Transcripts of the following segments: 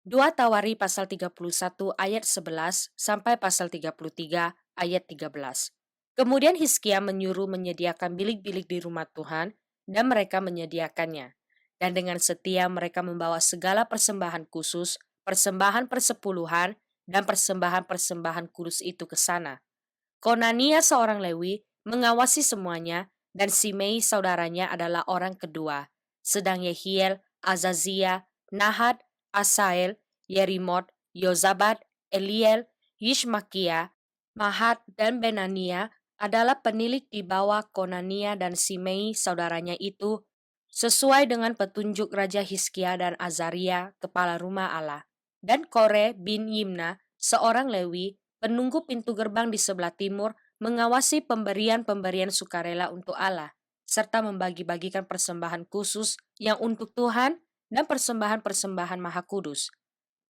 2 Tawari pasal 31 ayat 11 sampai pasal 33 ayat 13. Kemudian Hizkia menyuruh menyediakan bilik-bilik di rumah Tuhan dan mereka menyediakannya. Dan dengan setia mereka membawa segala persembahan khusus, persembahan persepuluhan, dan persembahan-persembahan kudus itu ke sana. Konania seorang Lewi mengawasi semuanya dan Simei saudaranya adalah orang kedua. Sedang Yehiel, Azazia, Nahat, Asael, Yerimot, Yozabad, Eliel, Yishmakia, Mahat, dan Benania adalah penilik di bawah Konania dan Simei saudaranya itu sesuai dengan petunjuk Raja Hizkia dan Azaria, kepala rumah Allah. Dan Kore bin Yimna, seorang Lewi, penunggu pintu gerbang di sebelah timur, mengawasi pemberian-pemberian sukarela untuk Allah, serta membagi-bagikan persembahan khusus yang untuk Tuhan dan persembahan-persembahan maha kudus.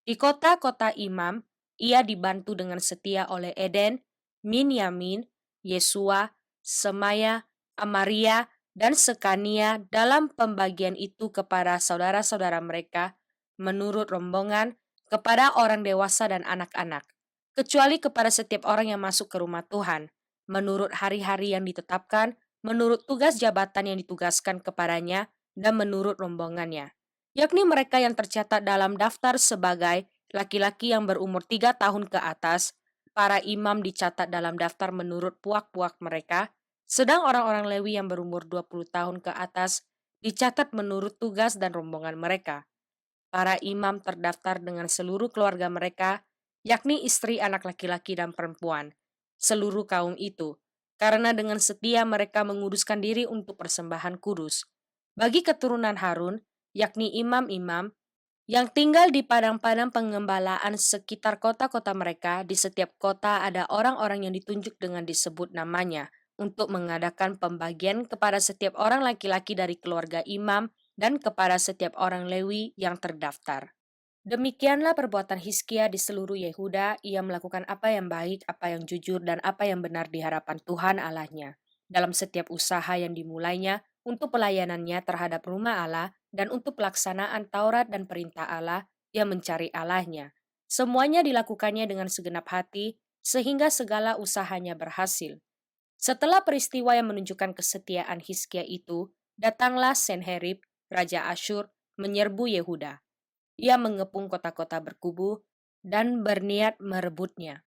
Di kota-kota imam, ia dibantu dengan setia oleh Eden, Minyamin, Yesua, Semaya, Amaria, dan Sekania dalam pembagian itu kepada saudara-saudara mereka menurut rombongan kepada orang dewasa dan anak-anak, kecuali kepada setiap orang yang masuk ke rumah Tuhan, menurut hari-hari yang ditetapkan, menurut tugas jabatan yang ditugaskan kepadanya, dan menurut rombongannya, yakni mereka yang tercatat dalam daftar sebagai laki-laki yang berumur 3 tahun ke atas. Para imam dicatat dalam daftar menurut puak-puak mereka, sedang orang-orang Lewi yang berumur 20 tahun ke atas dicatat menurut tugas dan rombongan mereka. Para imam terdaftar dengan seluruh keluarga mereka, yakni istri, anak laki-laki, dan perempuan, seluruh kaum itu, karena dengan setia mereka menguduskan diri untuk persembahan kudus. Bagi keturunan Harun, yakni imam-imam, yang tinggal di padang-padang pengembalaan sekitar kota-kota mereka, di setiap kota ada orang-orang yang ditunjuk dengan disebut namanya, untuk mengadakan pembagian kepada setiap orang laki-laki dari keluarga imam dan kepada setiap orang Lewi yang terdaftar. Demikianlah perbuatan Hizkia di seluruh Yehuda. Ia melakukan apa yang baik, apa yang jujur, dan apa yang benar di hadapan Tuhan Allahnya, dalam setiap usaha yang dimulainya untuk pelayanannya terhadap rumah Allah dan untuk pelaksanaan Taurat dan perintah Allah yang mencari Allahnya. Semuanya dilakukannya dengan segenap hati, sehingga segala usahanya berhasil. Setelah peristiwa yang menunjukkan kesetiaan Hizkia itu, datanglah Senherib, Raja Asyur, menyerbu Yehuda. Ia mengepung kota-kota berkubu dan berniat merebutnya.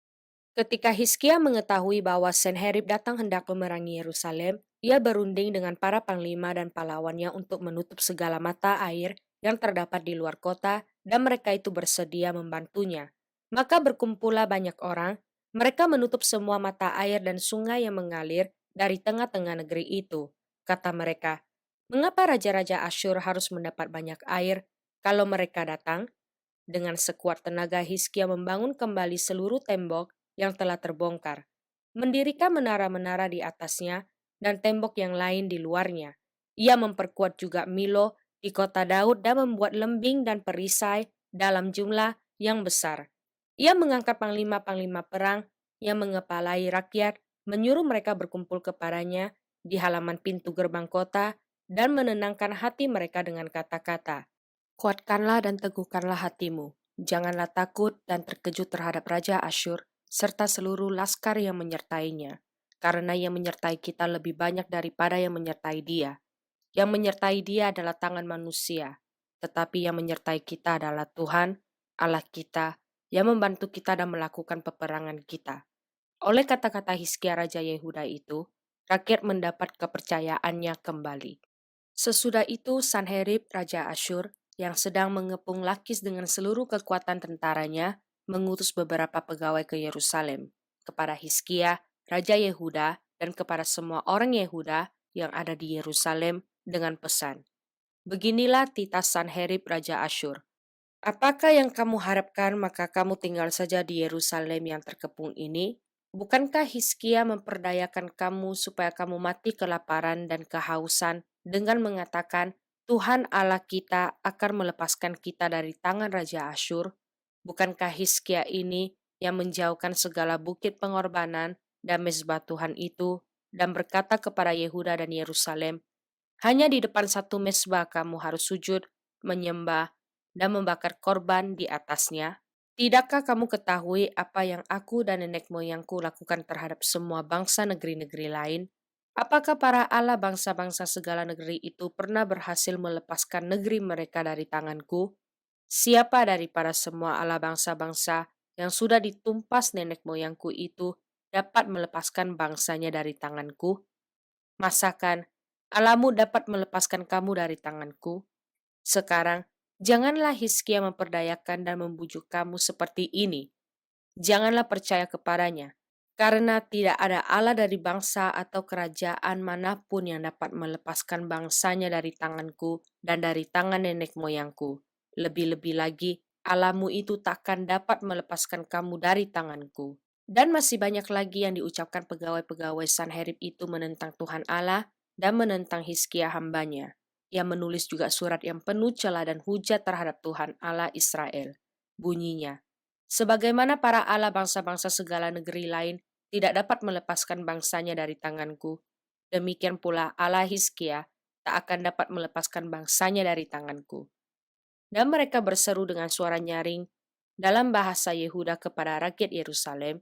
Ketika Hizkia mengetahui bahwa Senherib datang hendak memerangi Yerusalem, ia berunding dengan para panglima dan pahlawannya untuk menutup segala mata air yang terdapat di luar kota, dan mereka itu bersedia membantunya. Maka berkumpullah banyak orang, mereka menutup semua mata air dan sungai yang mengalir dari tengah-tengah negeri itu. Kata mereka, "Mengapa raja-raja Asyur harus mendapat banyak air kalau mereka datang?" Dengan sekuat tenaga Hizkia membangun kembali seluruh tembok yang telah terbongkar, mendirikan menara-menara di atasnya dan tembok yang lain di luarnya. Ia memperkuat juga Milo di kota Daud dan membuat lembing dan perisai dalam jumlah yang besar. Ia mengangkat panglima-panglima perang yang mengepalai rakyat, menyuruh mereka berkumpul kepadanya di halaman pintu gerbang kota dan menenangkan hati mereka dengan kata-kata, "Kuatkanlah dan teguhkanlah hatimu. Janganlah takut dan terkejut terhadap Raja Asyur serta seluruh laskar yang menyertainya, karena yang menyertai kita lebih banyak daripada yang menyertai dia. Yang menyertai dia adalah tangan manusia, tetapi yang menyertai kita adalah Tuhan, Allah kita, yang membantu kita dan melakukan peperangan kita." Oleh kata-kata Hizkia Raja Yehuda itu, rakyat mendapat kepercayaannya kembali. Sesudah itu Sanherib Raja Asyur yang sedang mengepung Lakis dengan seluruh kekuatan tentaranya mengutus beberapa pegawai ke Yerusalem kepada Hizkia Raja Yehuda dan kepada semua orang Yehuda yang ada di Yerusalem dengan pesan, "Beginilah titah Sanherib Raja Asyur. Apakah yang kamu harapkan maka kamu tinggal saja di Yerusalem yang terkepung ini? Bukankah Hizkia memperdayakan kamu supaya kamu mati kelaparan dan kehausan dengan mengatakan, Tuhan Allah kita akan melepaskan kita dari tangan Raja Asyur? Bukankah Hizkia ini yang menjauhkan segala bukit pengorbanan dan mezbah Tuhan itu dan berkata kepada Yehuda dan Yerusalem, hanya di depan satu mezbah kamu harus sujud, menyembah, dan membakar korban di atasnya? Tidakkah kamu ketahui apa yang aku dan nenek moyangku lakukan terhadap semua bangsa negeri-negeri lain? Apakah para allah bangsa-bangsa segala negeri itu pernah berhasil melepaskan negeri mereka dari tanganku? Siapa daripada semua allah bangsa-bangsa yang sudah ditumpas nenek moyangku itu dapat melepaskan bangsanya dari tanganku? Masakan Allahmu dapat melepaskan kamu dari tanganku? Sekarang, janganlah Hizkia memperdayakan dan membujuk kamu seperti ini. Janganlah percaya kepadanya, karena tidak ada Allah dari bangsa atau kerajaan manapun yang dapat melepaskan bangsanya dari tanganku dan dari tangan nenek moyangku. Lebih-lebih lagi, Allahmu itu takkan dapat melepaskan kamu dari tanganku. Dan masih banyak lagi yang diucapkan pegawai-pegawai Sanherib itu menentang Tuhan Allah dan menentang Hizkia hambanya. Ia menulis juga surat yang penuh cela dan hujat terhadap Tuhan Allah Israel. Bunyinya, sebagaimana para allah bangsa-bangsa segala negeri lain tidak dapat melepaskan bangsanya dari tanganku, demikian pula Allah Hizkia tak akan dapat melepaskan bangsanya dari tanganku. Dan mereka berseru dengan suara nyaring dalam bahasa Yehuda kepada rakyat Yerusalem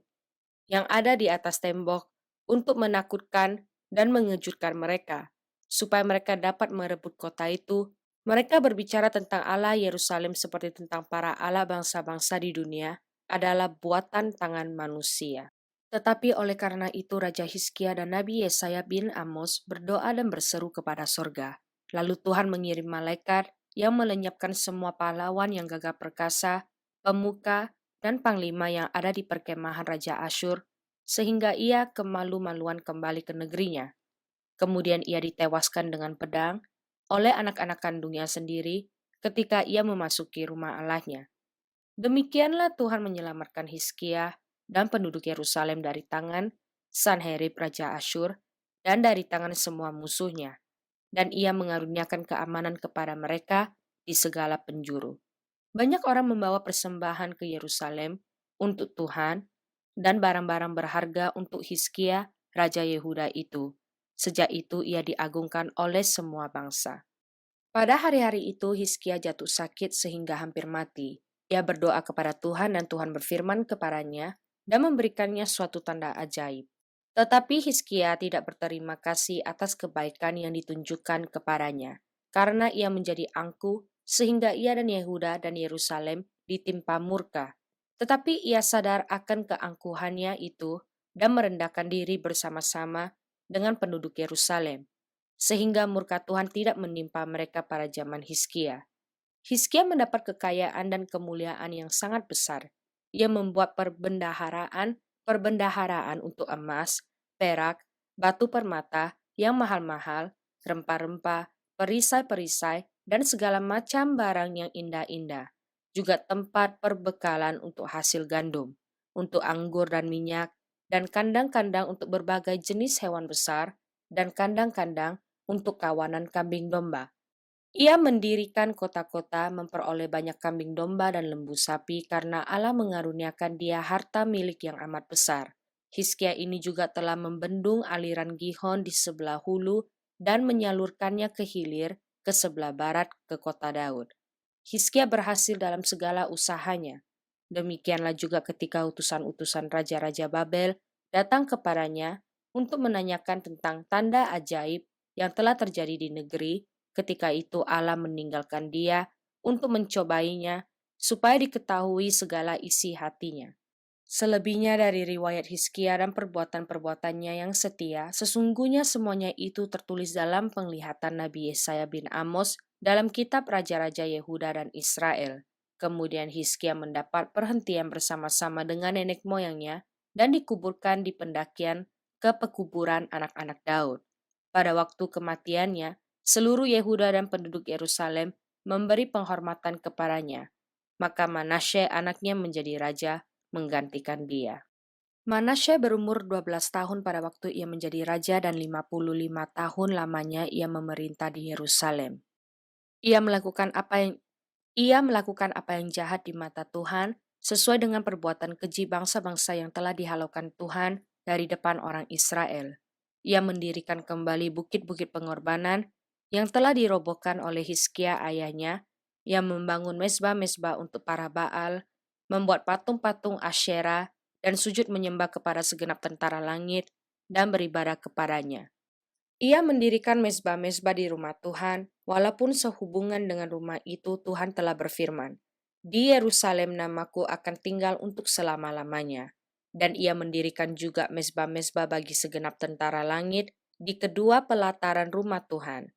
yang ada di atas tembok untuk menakutkan dan mengejutkan mereka, supaya mereka dapat merebut kota itu. Mereka berbicara tentang Allah Yerusalem seperti tentang para Allah bangsa-bangsa di dunia adalah buatan tangan manusia. Tetapi oleh karena itu Raja Hizkia dan Nabi Yesaya bin Amos berdoa dan berseru kepada sorga. Lalu Tuhan mengirim malaikat yang melenyapkan semua pahlawan yang gagah perkasa, pemuka, dan panglima yang ada di perkemahan Raja Asyur, sehingga ia kemalu-maluan kembali ke negerinya. Kemudian ia ditewaskan dengan pedang oleh anak-anak kandungnya sendiri ketika ia memasuki rumah Allahnya. Demikianlah Tuhan menyelamatkan Hizkia dan penduduk Yerusalem dari tangan Sanherib Raja Asyur dan dari tangan semua musuhnya, dan ia mengaruniakan keamanan kepada mereka di segala penjuru. Banyak orang membawa persembahan ke Yerusalem untuk Tuhan dan barang-barang berharga untuk Hizkia, Raja Yehuda itu. Sejak itu ia diagungkan oleh semua bangsa. Pada hari-hari itu Hizkia jatuh sakit sehingga hampir mati. Ia berdoa kepada Tuhan dan Tuhan berfirman kepadanya dan memberikannya suatu tanda ajaib. Tetapi Hizkia tidak berterima kasih atas kebaikan yang ditunjukkan kepadanya, karena ia menjadi angkuh sehingga ia dan Yehuda dan Yerusalem ditimpa murka. Tetapi ia sadar akan keangkuhannya itu dan merendahkan diri bersama-sama dengan penduduk Yerusalem, sehingga murka Tuhan tidak menimpa mereka pada zaman Hizkia. Hizkia mendapat kekayaan dan kemuliaan yang sangat besar. Ia membuat perbendaharaan untuk emas, perak, batu permata yang mahal-mahal, rempah-rempah, perisai-perisai, dan segala macam barang yang indah-indah. Juga tempat perbekalan untuk hasil gandum, untuk anggur dan minyak, dan kandang-kandang untuk berbagai jenis hewan besar, dan kandang-kandang untuk kawanan kambing domba. Ia mendirikan kota-kota, memperoleh banyak kambing domba dan lembu sapi karena Allah mengaruniakan dia harta milik yang amat besar. Hizkia ini juga telah membendung aliran Gihon di sebelah hulu dan menyalurkannya ke hilir ke sebelah barat ke kota Daud. Hizkia berhasil dalam segala usahanya. Demikianlah juga ketika utusan-utusan raja-raja Babel datang kepadanya untuk menanyakan tentang tanda ajaib yang telah terjadi di negeri. Ketika itu Allah meninggalkan dia untuk mencobainya, supaya diketahui segala isi hatinya. Selebihnya dari riwayat Hizkia dan perbuatan-perbuatannya yang setia, sesungguhnya semuanya itu tertulis dalam penglihatan Nabi Yesaya bin Amos dalam kitab Raja-Raja Yehuda dan Israel. Kemudian Hizkia mendapat perhentian bersama-sama dengan nenek moyangnya dan dikuburkan di pendakian ke pekuburan anak-anak Daud. Pada waktu kematiannya, seluruh Yehuda dan penduduk Yerusalem memberi penghormatan kepadanya. Maka Manasye anaknya menjadi raja menggantikan dia. Manasye berumur 12 tahun pada waktu ia menjadi raja dan 55 tahun lamanya ia memerintah di Yerusalem. Ia melakukan apa yang jahat di mata Tuhan sesuai dengan perbuatan keji bangsa-bangsa yang telah dihalaukan Tuhan dari depan orang Israel. Ia mendirikan kembali bukit-bukit pengorbanan yang telah dirobohkan oleh Hizkia ayahnya Ia membangun mezbah-mezbah untuk para Baal, membuat patung-patung Asyera, dan sujud menyembah kepada segenap tentara langit dan beribadah kepadanya. Ia mendirikan mezbah-mezbah di rumah Tuhan, walaupun sehubungan dengan rumah itu Tuhan telah berfirman, "Di Yerusalem namaku akan tinggal untuk selama-lamanya." Dan ia mendirikan juga mezbah-mezbah bagi segenap tentara langit di kedua pelataran rumah Tuhan.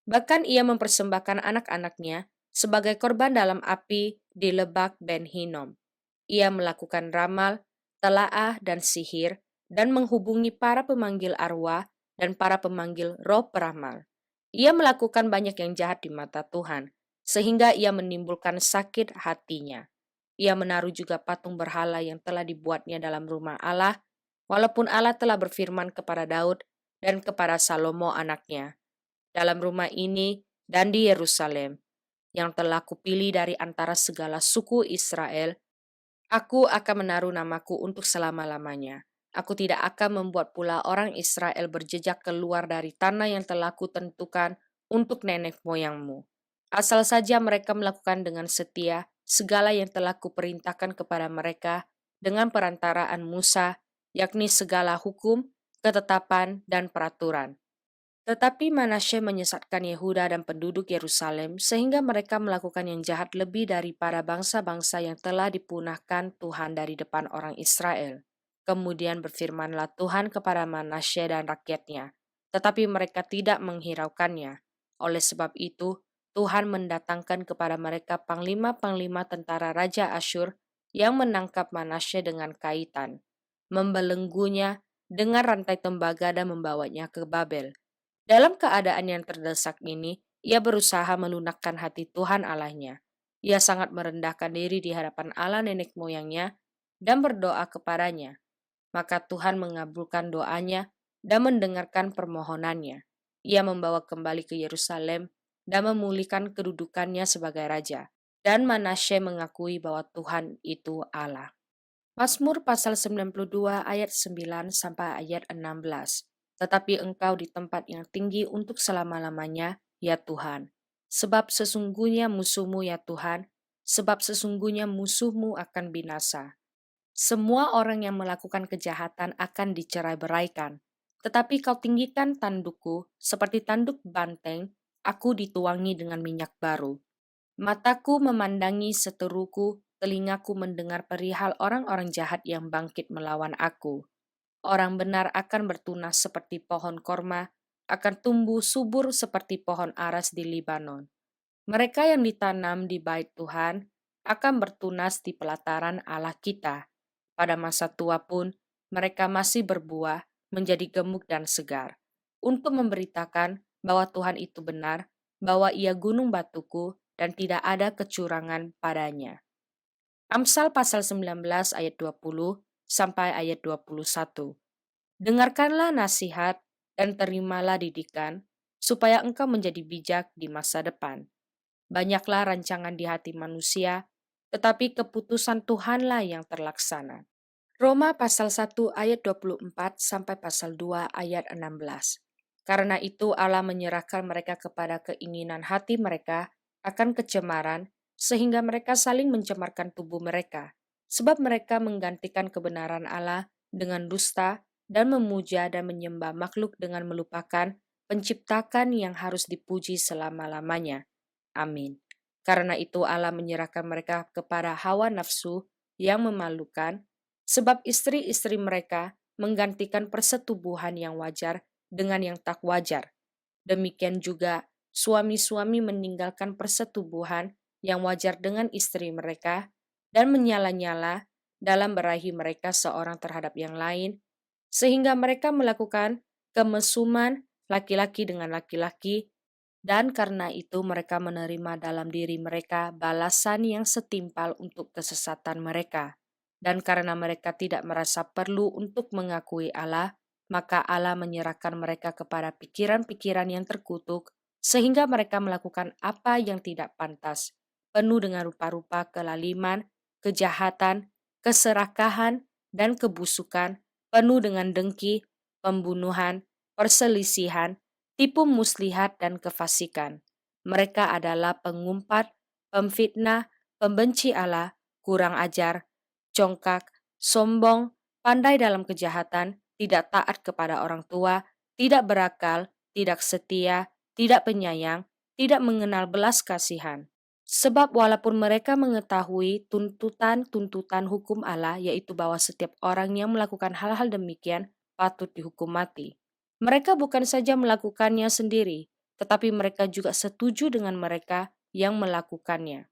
Bahkan ia mempersembahkan anak-anaknya sebagai korban dalam api di Lebak Ben Hinnom. Ia melakukan ramal, telaah, dan sihir, dan menghubungi para pemanggil arwah dan para pemanggil roh peramal. Ia melakukan banyak yang jahat di mata Tuhan, sehingga ia menimbulkan sakit hatinya. Ia menaruh juga patung berhala yang telah dibuatnya dalam rumah Allah, walaupun Allah telah berfirman kepada Daud dan kepada Salomo anaknya, "Dalam rumah ini dan di Yerusalem, yang telah kupilih dari antara segala suku Israel, Aku akan menaruh namaku untuk selama-lamanya. Aku tidak akan membuat pula orang Israel berjejak keluar dari tanah yang telah kutentukan untuk nenek moyangmu. Asal saja mereka melakukan dengan setia segala yang telah kuperintahkan kepada mereka dengan perantaraan Musa, yakni segala hukum, ketetapan, dan peraturan. Tetapi Manasye menyesatkan Yehuda dan penduduk Yerusalem sehingga mereka melakukan yang jahat lebih daripada bangsa-bangsa yang telah dipunahkan Tuhan dari depan orang Israel. Kemudian berfirmanlah Tuhan kepada Manasye dan rakyatnya, tetapi mereka tidak menghiraukannya. Oleh sebab itu, Tuhan mendatangkan kepada mereka panglima-panglima tentara Raja Asyur yang menangkap Manasye dengan kaitan, membelenggunya dengan rantai tembaga dan membawanya ke Babel. Dalam keadaan yang terdesak ini, ia berusaha melunakkan hati Tuhan Allahnya. Ia sangat merendahkan diri di hadapan Allah nenek moyangnya dan berdoa kepadanya. Maka Tuhan mengabulkan doanya dan mendengarkan permohonannya. Ia membawa kembali ke Yerusalem dan memulihkan kedudukannya sebagai raja. Dan Manasye mengakui bahwa Tuhan itu Allah. Mazmur pasal 92 ayat 9 sampai ayat 16. Tetapi engkau di tempat yang tinggi untuk selama-lamanya, ya Tuhan. Sebab sesungguhnya musuhmu, ya Tuhan, sebab sesungguhnya musuhmu akan binasa. Semua orang yang melakukan kejahatan akan dicerai-beraikan. Tetapi kau tinggikan tandukku, seperti tanduk banteng, aku dituangi dengan minyak baru. Mataku memandangi seteruku, telingaku mendengar perihal orang-orang jahat yang bangkit melawan aku. Orang benar akan bertunas seperti pohon korma, akan tumbuh subur seperti pohon aras di Libanon. Mereka yang ditanam di bait Tuhan akan bertunas di pelataran Allah kita. Pada masa tua pun, mereka masih berbuah, menjadi gemuk dan segar. Untuk memberitakan bahwa Tuhan itu benar, bahwa ia gunung batuku, dan tidak ada kecurangan padanya. Amsal pasal 19 ayat 20 sampai ayat 21. Dengarkanlah nasihat dan terimalah didikan, supaya engkau menjadi bijak di masa depan. Banyaklah rancangan di hati manusia, tetapi keputusan Tuhanlah yang terlaksana. Roma pasal 1 ayat 24 sampai pasal 2 ayat 16. Karena itu Allah menyerahkan mereka kepada keinginan hati mereka akan kecemaran, sehingga mereka saling mencemarkan tubuh mereka. Sebab mereka menggantikan kebenaran Allah dengan dusta dan memuja dan menyembah makhluk dengan melupakan penciptakan yang harus dipuji selama-lamanya. Amin. Karena itu Allah menyerahkan mereka kepada hawa nafsu yang memalukan, sebab istri-istri mereka menggantikan persetubuhan yang wajar dengan yang tak wajar. Demikian juga suami-suami meninggalkan persetubuhan yang wajar dengan istri mereka dan menyala-nyala dalam berahi mereka seorang terhadap yang lain, sehingga mereka melakukan kemesuman laki-laki dengan laki-laki, dan karena itu mereka menerima dalam diri mereka balasan yang setimpal untuk kesesatan mereka. Dan karena mereka tidak merasa perlu untuk mengakui Allah, maka Allah menyerahkan mereka kepada pikiran-pikiran yang terkutuk, sehingga mereka melakukan apa yang tidak pantas, penuh dengan rupa-rupa kelaliman, kejahatan, keserakahan, dan kebusukan, penuh dengan dengki, pembunuhan, perselisihan, tipu muslihat, dan kefasikan. Mereka adalah pengumpat, pemfitnah, pembenci Allah, kurang ajar, congkak, sombong, pandai dalam kejahatan, tidak taat kepada orang tua, tidak berakal, tidak setia, tidak penyayang, tidak mengenal belas kasihan. Sebab walaupun mereka mengetahui tuntutan-tuntutan hukum Allah, yaitu bahwa setiap orang yang melakukan hal-hal demikian patut dihukum mati. Mereka bukan saja melakukannya sendiri, tetapi mereka juga setuju dengan mereka yang melakukannya.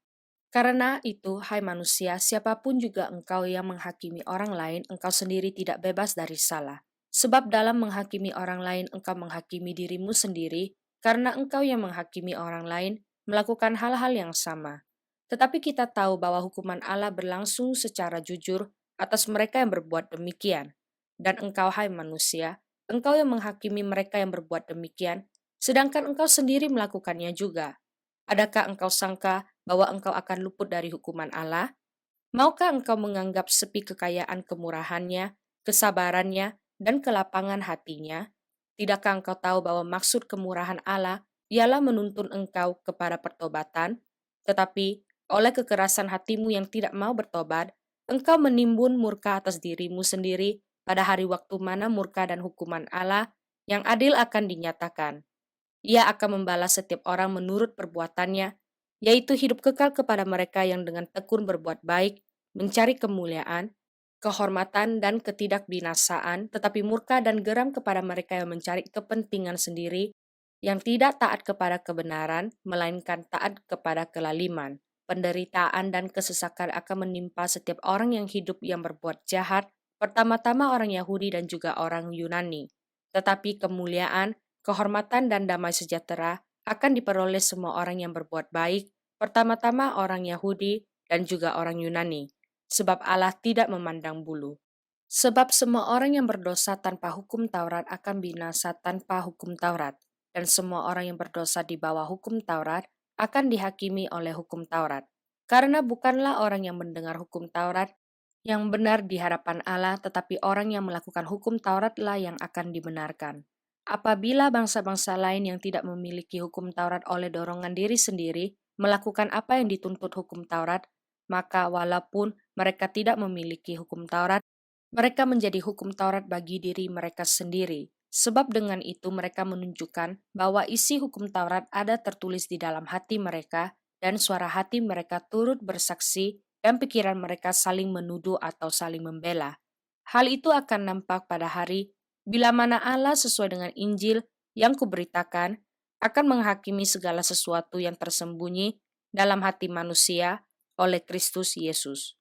Karena itu, hai manusia, siapapun juga engkau yang menghakimi orang lain, engkau sendiri tidak bebas dari salah. Sebab dalam menghakimi orang lain, engkau menghakimi dirimu sendiri, karena engkau yang menghakimi orang lain melakukan hal-hal yang sama. Tetapi kita tahu bahwa hukuman Allah berlangsung secara jujur atas mereka yang berbuat demikian. Dan engkau, hai manusia, engkau yang menghakimi mereka yang berbuat demikian, sedangkan engkau sendiri melakukannya juga. Adakah engkau sangka bahwa engkau akan luput dari hukuman Allah? Maukah engkau menganggap sepi kekayaan kemurahannya, kesabarannya, dan kelapangan hatinya? Tidakkah engkau tahu bahwa maksud kemurahan Allah ialah menuntun engkau kepada pertobatan? Tetapi oleh kekerasan hatimu yang tidak mau bertobat, engkau menimbun murka atas dirimu sendiri pada hari waktu mana murka dan hukuman Allah yang adil akan dinyatakan. Ia akan membalas setiap orang menurut perbuatannya, yaitu hidup kekal kepada mereka yang dengan tekun berbuat baik, mencari kemuliaan, kehormatan, dan ketidakbinasaan, tetapi murka dan geram kepada mereka yang mencari kepentingan sendiri, yang tidak taat kepada kebenaran, melainkan taat kepada kelaliman. Penderitaan dan kesesakan akan menimpa setiap orang yang hidup yang berbuat jahat, pertama-tama orang Yahudi dan juga orang Yunani. Tetapi kemuliaan, kehormatan dan damai sejahtera akan diperoleh semua orang yang berbuat baik, pertama-tama orang Yahudi dan juga orang Yunani, sebab Allah tidak memandang bulu. Sebab semua orang yang berdosa tanpa hukum Taurat akan binasa tanpa hukum Taurat, dan semua orang yang berdosa di bawah hukum Taurat akan dihakimi oleh hukum Taurat. Karena bukanlah orang yang mendengar hukum Taurat yang benar di hadapan Allah, tetapi orang yang melakukan hukum Tauratlah yang akan dibenarkan. Apabila bangsa-bangsa lain yang tidak memiliki hukum Taurat oleh dorongan diri sendiri melakukan apa yang dituntut hukum Taurat, maka walaupun mereka tidak memiliki hukum Taurat, mereka menjadi hukum Taurat bagi diri mereka sendiri. Sebab dengan itu mereka menunjukkan bahwa isi hukum Taurat ada tertulis di dalam hati mereka, dan suara hati mereka turut bersaksi, dan pikiran mereka saling menuduh atau saling membela. Hal itu akan nampak pada hari bila mana Allah sesuai dengan Injil yang kuberitakan akan menghakimi segala sesuatu yang tersembunyi dalam hati manusia oleh Kristus Yesus.